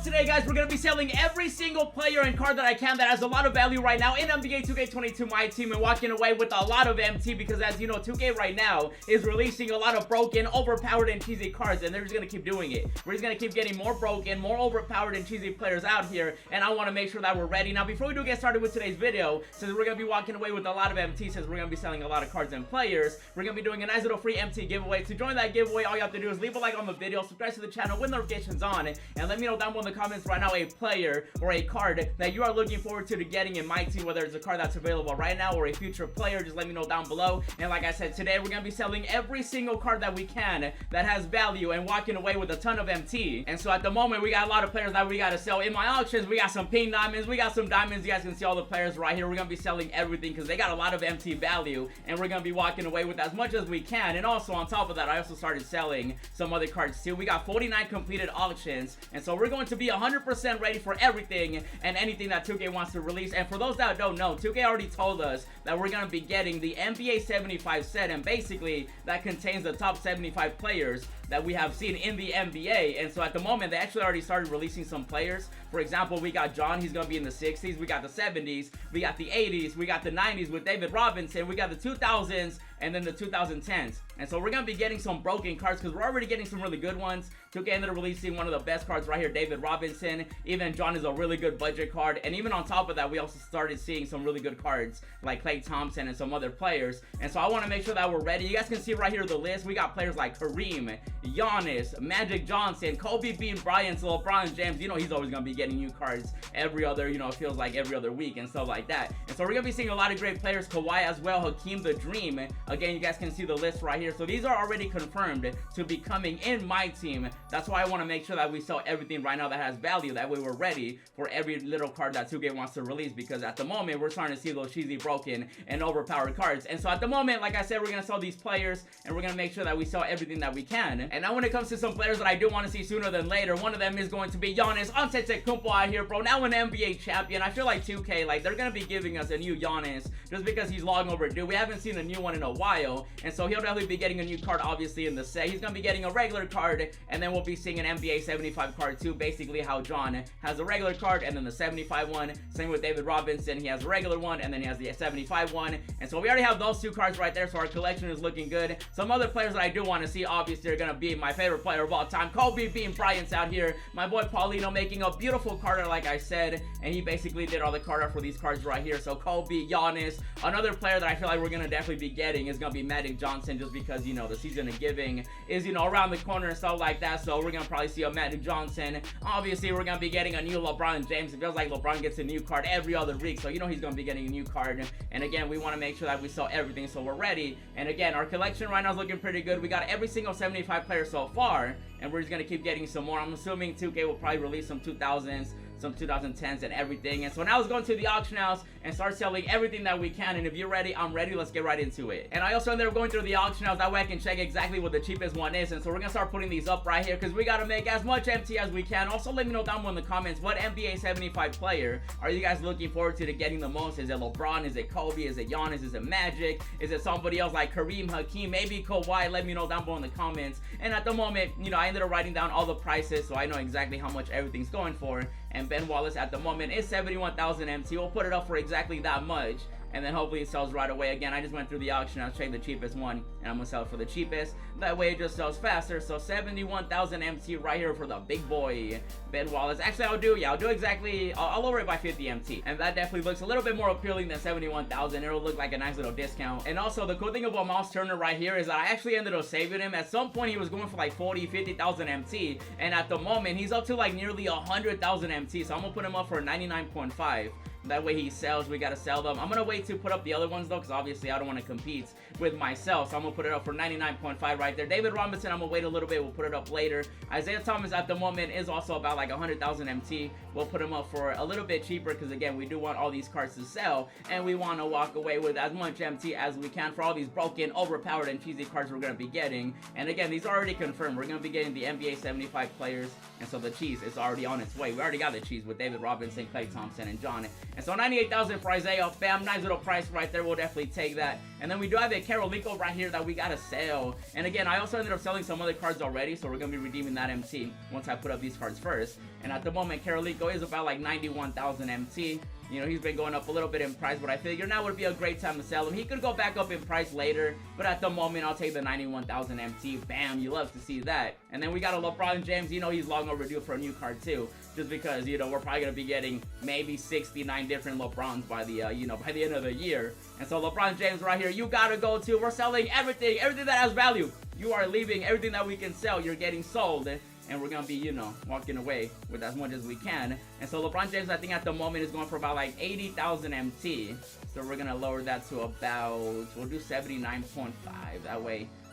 today, guys, we're going to be selling every single player and card that I can that has a lot of value right now in NBA 2K22 Myteam and walking away with a lot of MT because, as you know, 2K right now is releasing a lot of broken, overpowered, and cheesy cards, and they're just going to keep doing it. We're just going to keep getting more broken, more overpowered, and cheesy players out here, and I want to make sure that we're ready. Now, before we do get started with today's video, since we're going to be walking away with a lot of MT, since we're going to be selling a lot of cards and players, we're going to be doing a nice little free MT giveaway. To join that giveaway, all you have to do is leave a like on the video, subscribe to the channel with notifications on, and let me know down below in the comments right now a player or a card that you are looking forward to getting in my team, whether it's a card that's available right now or a future player. Just let me know down below. And like I said, today we're gonna be selling every single card that we can that has value and walking away with a ton of MT. And so at the moment we got a lot of players that we gotta sell. In my auctions, we got some pink diamonds, we got some diamonds. You guys can see all the players right here. We're gonna be selling everything because they got a lot of MT value, and we're gonna be walking away with as much as we can. And also on top of that, I also started selling some other cards too. We got 49 completed auctions, and so we're going to be 100% ready for everything and anything that 2K wants to release. And for those that don't know, 2K already told us that we're going to be getting the NBA 75 set, and basically that contains the top 75 players that we have seen in the NBA. And so at the moment, they actually already started releasing some players. For example, we got John, he's gonna be in the 60s, we got the 70s, we got the 80s, we got the 90s with David Robinson, we got the 2000s, and then the 2010s. And so we're gonna be getting some broken cards because we're already getting some really good ones. 2K ended up releasing one of the best cards right here, David Robinson. Even John is a really good budget card. And even on top of that, we also started seeing some really good cards like Klay Thompson and some other players. And so I want to make sure that we're ready. You guys can see right here the list. We got players like Kareem, Giannis, Magic Johnson, Kobe Bean Bryant, LeBron James. You know he's always gonna be getting new cards every other, it feels like every other week and stuff like that. And so we're gonna be seeing a lot of great players. Kawhi as well, Hakeem the Dream. Again, you guys can see the list right here. So these are already confirmed to be coming in my team. That's why I want to make sure that we sell everything right now that has value. That way we're ready for every little card that 2K wants to release, because at the moment we're starting to see those cheesy, broken, and overpowered cards. And so at the moment, like I said, we're gonna sell these players and we're gonna make sure that we sell everything that we can. And now when it comes to some players that I do want to see sooner than later, one of them is going to be Giannis Antetokounmpo out here, bro. Now an NBA champion. I feel like 2K, like, they're gonna be giving us a new Giannis just because he's long overdue. We haven't seen a new one in a while, and so he'll definitely be getting a new card obviously in the set. He's gonna be getting a regular card, and then we'll be seeing an NBA 75 card too, basically how John has a regular card and then the 75 one. Same with David Robinson, he has a regular one and then he has the 75 one. And so we already have those two cards right there, so our collection is looking good. Some other players that I do want to see obviously are gonna be my favorite player of all time, Kobe Bean Bryant's out here. My boy Paulino making a beautiful card art, like I said, and he basically did all the card art for these cards right here. So Kobe, Giannis. Another player that I feel like we're gonna definitely be getting is gonna be Magic Johnson, just because the season of giving is around the corner and stuff like that. So we're gonna probably see a Magic Johnson. Obviously we're gonna be getting a new LeBron James. It feels like LeBron gets a new card every other week, so he's gonna be getting a new card. And again, we want to make sure that we sell everything, so we're ready. And again, our collection right now is looking pretty good. We got every single 75 player so far, and we're just gonna keep getting some more. I'm assuming 2K will probably release some 2000s, some 2010s, and everything. And so now let's go into the auction house and start selling everything that we can. And if you're ready, I'm ready. Let's get right into it. And I also ended up going through the auction house, that way I can check exactly what the cheapest one is. And so we're gonna start putting these up right here because we gotta make as much MT as we can. Also, let me know down below in the comments, what NBA 75 player are you guys looking forward to getting the most? Is it LeBron? Is it Kobe? Is it Giannis? Is it Magic? Is it somebody else like Kareem, Hakeem, maybe Kawhi? Let me know down below in the comments. And at the moment, I ended up writing down all the prices, so I know exactly how much everything's going for. And Ben Wallace at the moment is 71,000 MT. We'll put it up for exactly that much, and then hopefully it sells right away. Again, I just went through the auction, I'll check the cheapest one, and I'm gonna sell it for the cheapest. That way it just sells faster. So 71,000 MT right here for the big boy, Ben Wallace. Actually, I'll do exactly, I'll lower it by 50 MT. And that definitely looks a little bit more appealing than 71,000. It'll look like a nice little discount. And also, the cool thing about Miles Turner right here is that I actually ended up saving him. At some point, he was going for like 40, 50,000 MT. And at the moment, he's up to like nearly 100,000 MT. So I'm gonna put him up for 99.5. That way he sells, we gotta sell them. I'm gonna wait to put up the other ones though, because obviously I don't want to compete with myself. So I'm gonna put it up for 99.5 right there. David Robinson, I'm gonna wait a little bit, we'll put it up later. Isaiah Thomas at the moment is also about like 100,000 MT. We'll put him up for a little bit cheaper because again, we do want all these cards to sell, and we want to walk away with as much MT as we can for all these broken, overpowered, and cheesy cards we're gonna be getting. And again, these are already confirmed. We're gonna be getting the NBA 75 players, and so the cheese is already on its way. We already got the cheese with David Robinson, Klay Thompson, and John. And so 98,000 for Isaiah. Bam, nice little price right there. We'll definitely take that. And then we do have a Karolinko right here that we gotta sell. And again, I also ended up selling some other cards already, so we're gonna be redeeming that MT once I put up these cards first. And at the moment, Karolinko is about like 91,000 MT. You know, he's been going up a little bit in price, but I figure now would be a great time to sell him. He could go back up in price later, but at the moment, I'll take the 91,000 MT. Bam, you love to see that. And then we got a LeBron James. You know, he's long overdue for a new card too, just because, you know, we're probably going to be getting maybe 69 different LeBrons by the, you know, by the end of the year. And so LeBron James right here, you got to go to. We're selling everything that has value. You are leaving everything that we can sell. You're getting sold. And we're going to be, you know, walking away with as much as we can. And so LeBron James, I think at the moment is going for about like 80,000 MT. So we're going to lower that to about, we'll do 79.5.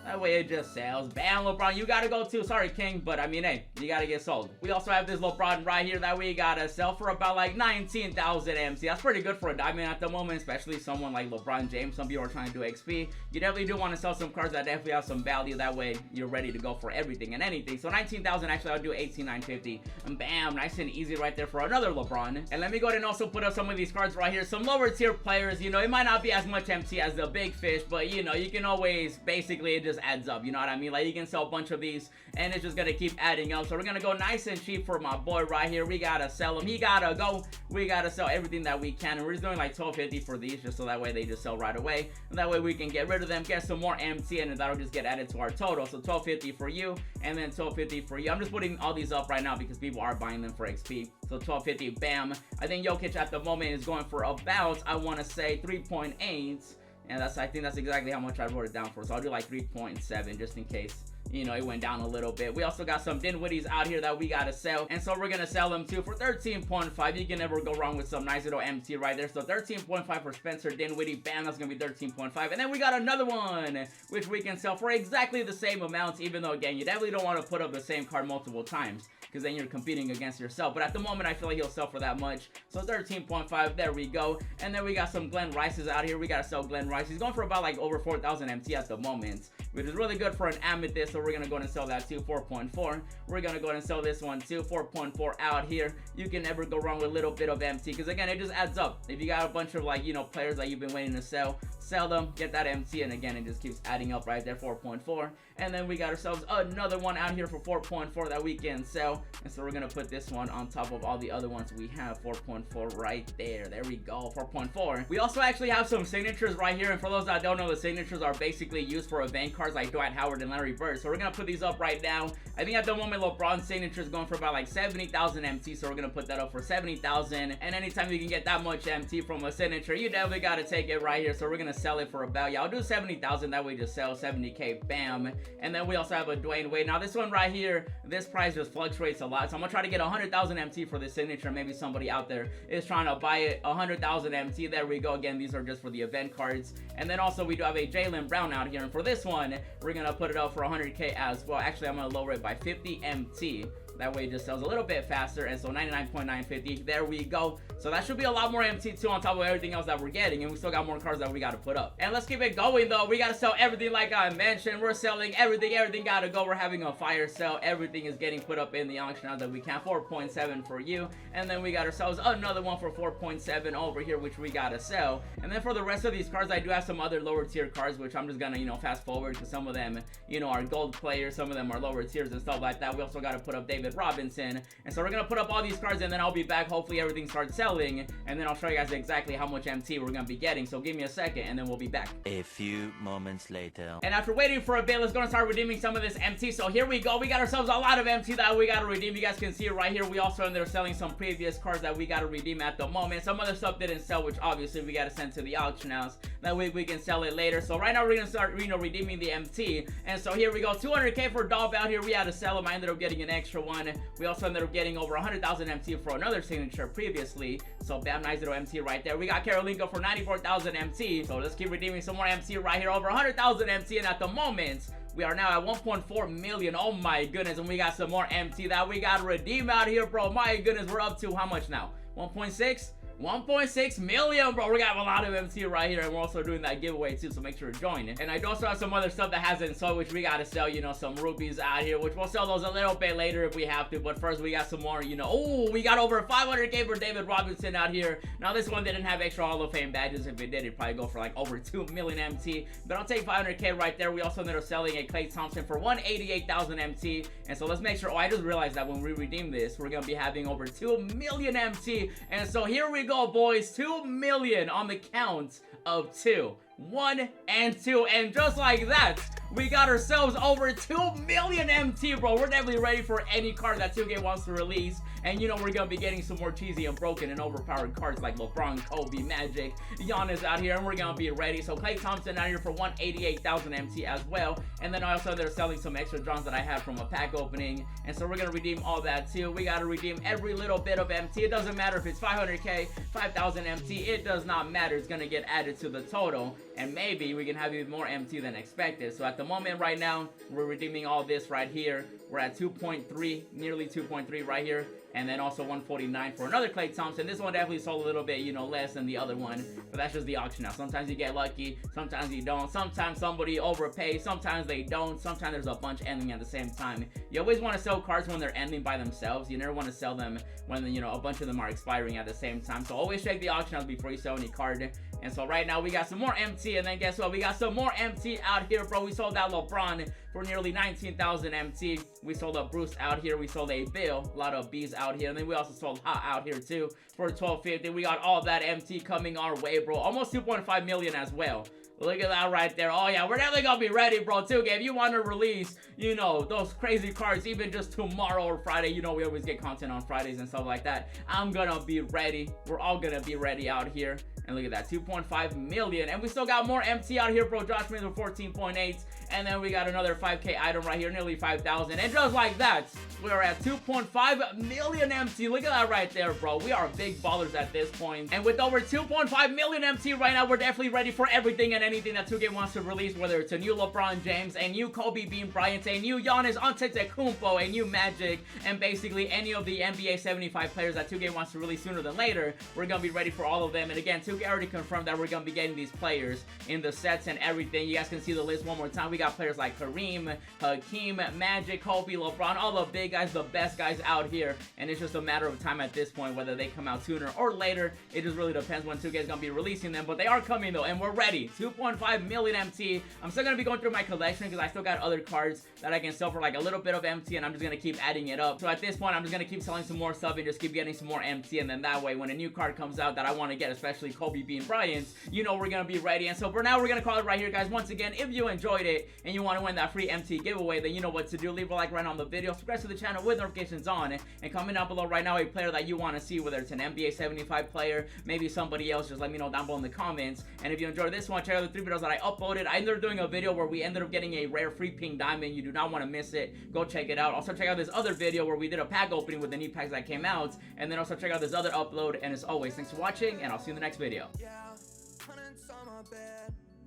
That way it just sells. Bam, LeBron, you gotta go too. Sorry, King, but I mean, hey, you gotta get sold. We also have this LeBron right here that we gotta sell for about like 19,000 MC. That's pretty good for a diamond at the moment, especially someone like LeBron James. Some people are trying to do XP. You definitely do want to sell some cards that definitely have some value. That way you're ready to go for everything and anything. So 19,000, actually, I'll do 18,950. And bam, nice and easy right there for another LeBron. And let me go ahead and also put up some of these cards right here. Some lower tier players, you know, it might not be as much MC as the big fish, but you know, you can always, basically, it just adds up, you know what I mean? Like, you can sell a bunch of these and it's just gonna keep adding up. So we're gonna go nice and cheap for my boy right here. We gotta sell him. He gotta go. We gotta sell everything that we can, and we're just doing like 1250 for these, just so that way they just sell right away, and that way we can get rid of them, get some more MT, and that'll just get added to our total. So 1250 for you, and then 1250 for you. I'm just putting all these up right now because people are buying them for XP. So 1250, bam. I think Jokic at the moment is going for about, I want to say 3.8, and I think that's exactly how much I wrote it down for. So I'll do like 3.7 just in case, you know, it went down a little bit. We also got some Dinwiddies out here that we gotta sell, and so we're gonna sell them too for 13.5. You can never go wrong with some nice little MT right there. So 13.5 for Spencer Dinwiddie. Bam, that's gonna be 13.5. And then we got another one which we can sell for exactly the same amounts, even though again, you definitely don't want to put up the same card multiple times, because then you're competing against yourself. But at the moment, I feel like he'll sell for that much. So 13.5, there we go. And then we got some Glen Rices out here. We gotta sell Glen Rice. He's going for about like over 4,000 MT at the moment, which is really good for an amethyst. So we're gonna go ahead and sell that too, 4.4. We're gonna go ahead and sell this one too, 4.4 out here. You can never go wrong with a little bit of MT, because again, it just adds up. If you got a bunch of like, you know, players that you've been waiting to sell them, get that MT, and again, it just keeps adding up right there, 4.4. And then we got ourselves another one out here for 4.4 that we can sell, and so we're gonna put this one on top of all the other ones we have. 4.4 right there. There we go, 4.4. We also actually have some signatures right here, and for those that don't know, the signatures are basically used for event cards like Dwight Howard and Larry Bird. So we're gonna put these up right now. I think at the moment LeBron's signature is going for about like 70,000 MT, so we're gonna put that up for 70,000. And anytime you can get that much MT from a signature, you definitely gotta take it right here. So we're gonna sell it for about, yeah, I'll do 70,000. That way just sell 70k, bam. And then we also have a Dwyane Wade. Now this one right here, this price just fluctuates a lot, so I'm gonna try to get 100,000 MT for this signature. Maybe somebody out there is trying to buy it. 100,000 MT, there we go. Again, these are just for the event cards. And then also we do have a Jaylen Brown out here, and for this one we're gonna put it up for 100k as well. Actually, I'm gonna lower it by 50 MT. That way it just sells a little bit faster, and so 99.950, there we go. So that should be a lot more MT too, on top of everything else that we're getting, and we still got more cards that we gotta put up. And let's keep it going though. We gotta sell everything like I mentioned. We're selling everything gotta go. We're having a fire sale. Everything is getting put up in the auction now that we can. 4.7 for you, and then we got ourselves another one for 4.7 over here, which we gotta sell. And then for the rest of these cards, I do have some other lower tier cards, which I'm just gonna, you know, fast forward, because some of them, you know, are gold players, some of them are lower tiers and stuff like that. We also gotta put up David Robinson, and so we're gonna put up all these cards, and then I'll be back. Hopefully everything starts selling, and then I'll show you guys exactly how much MT we're gonna be getting. So give me a second, and then we'll be back. A few moments later. And after waiting for a bit, let's go and start redeeming some of this MT. So here we go. We got ourselves a lot of MT that we gotta redeem. You guys can see it right here. We also ended up selling some previous cards that we gotta redeem at the moment. Some other stuff didn't sell, which obviously we gotta send to the auction house. That way we can sell it later. So right now we're gonna start, you know, redeeming the MT. And so here we go. 200k for Dolph out here. We had to sell him. I ended up getting an extra one. We also ended up getting over 100,000 MT for another signature previously. So bam, nice little MT right there. We got Karolinko for 94,000 MT. So let's keep redeeming some more MT right here. Over 100,000 MT, and at the moment we are now at 1.4 million. Oh my goodness. And we got some more MT that we gotta redeem out here, bro. My goodness, we're up to how much now? 1.6? 1.6 million, bro. We got a lot of MT right here, and we're also doing that giveaway too, so make sure to join it. And I also have some other stuff that hasn't sold, which we gotta sell, you know, some rupees out here, which we'll sell those a little bit later if we have to. But first, we got some more, you know. Oh, we got over 500k for David Robinson out here. Now, this one didn't have extra Hall of Fame badges. If it did, it'd probably go for like over 2 million MT. But I'll take 500k right there. We also ended up selling a Klay Thompson for 188,000 MT. And so let's make sure. Oh, I just realized that when we redeem this, we're gonna be having over 2 million MT. And so here we go, boys. 2 million on the count of 2. 1 and 2, and just like that, we got ourselves over 2 million MT, bro. We're definitely ready for any card that 2K wants to release. And you know, we're gonna be getting some more cheesy and broken and overpowered cards like LeBron, Kobe, Magic, Giannis out here, and we're gonna be ready. So Klay Thompson out here for 188,000 MT as well. And then also they're selling some extra drums that I have from a pack opening, and so we're gonna redeem all that too. We gotta redeem every little bit of MT. It doesn't matter if it's 500k, 5,000 MT, it does not matter. It's gonna get added to the total, and maybe we can have even more MT than expected. So at the moment right now, we're redeeming all this right here. We're at 2.3, nearly 2.3 right here. And then also 149 for another Klay Thompson. This one definitely sold a little bit, you know, less than the other one. But that's just the auction now. Sometimes you get lucky, sometimes you don't. Sometimes somebody overpays, sometimes they don't. Sometimes there's a bunch ending at the same time. You always want to sell cards when they're ending by themselves. You never want to sell them when, you know, a bunch of them are expiring at the same time. So always check the auction house before you sell any card. And so right now we got some more MT, and then guess what? We got some more MT out here, bro. We sold that LeBron for nearly 19,000 MT. We sold a Bruce out here. We sold a Bill, a lot of B's out here. And then we also sold Hot out here too for 1250. We got all that MT coming our way, bro. Almost 2.5 million as well. Look at that right there. Oh yeah, we're definitely gonna be ready, bro. 2K, if you want to release, you know, those crazy cards even just tomorrow or Friday, you know, we always get content on Fridays and stuff like that. I'm gonna be ready. We're all gonna be ready out here. And look at that, 2.5 million. And we still got more MT out here, bro. Josh Smith with 14.8. And then we got another 5K item right here, nearly 5,000. And just like that, we're at 2.5 million MT. Look at that right there, bro. We are big ballers at this point. And with over 2.5 million MT right now, we're definitely ready for everything and anything that 2K wants to release, whether it's a new LeBron James, a new Kobe Bean Bryant, a new Giannis Antetokounmpo, a new Magic, and basically any of the NBA 75 players that 2K wants to release sooner than later. We're going to be ready for all of them. And again, 2K already confirmed that we're going to be getting these players in the sets and everything. You guys can see the list one more time. We got players like Kareem, Hakeem, Magic, Kobe, LeBron, all the big guys, the best guys out here. And it's just a matter of time at this point, whether they come out sooner or later. It just really depends when 2K is going to be releasing them. But they are coming though, and we're ready. 2.5 million MT. I'm still going to be going through my collection because I still got other cards that I can sell for like a little bit of MT, and I'm just going to keep adding it up. So at this point, I'm just going to keep selling some more stuff and just keep getting some more MT. And then that way, when a new card comes out that I want to get, especially Kobe Bean Bryant, you know we're going to be ready. And so for now, we're going to call it right here, guys. Once again, if you enjoyed it and you want to win that free MT giveaway, then you know what to do. Leave a like right on the video, subscribe to the channel with notifications on, and comment down below right now a player that you want to see, whether it's an NBA 75 player, maybe somebody else. Just let me know down below in the comments. And if you enjoyed this one, check out the 3 videos that I uploaded. I ended up doing a video where we ended up getting a rare free pink diamond. You do not want to miss it. Go check it out. Also check out this other video where we did a pack opening with the new packs that came out, and then also check out this other upload. And as always, thanks for watching, and I'll see you in the next video.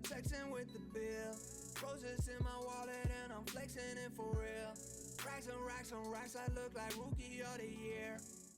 Texting with the bill, roses in my wallet, and I'm flexing it for real. Racks and racks and racks, I look like rookie of the year.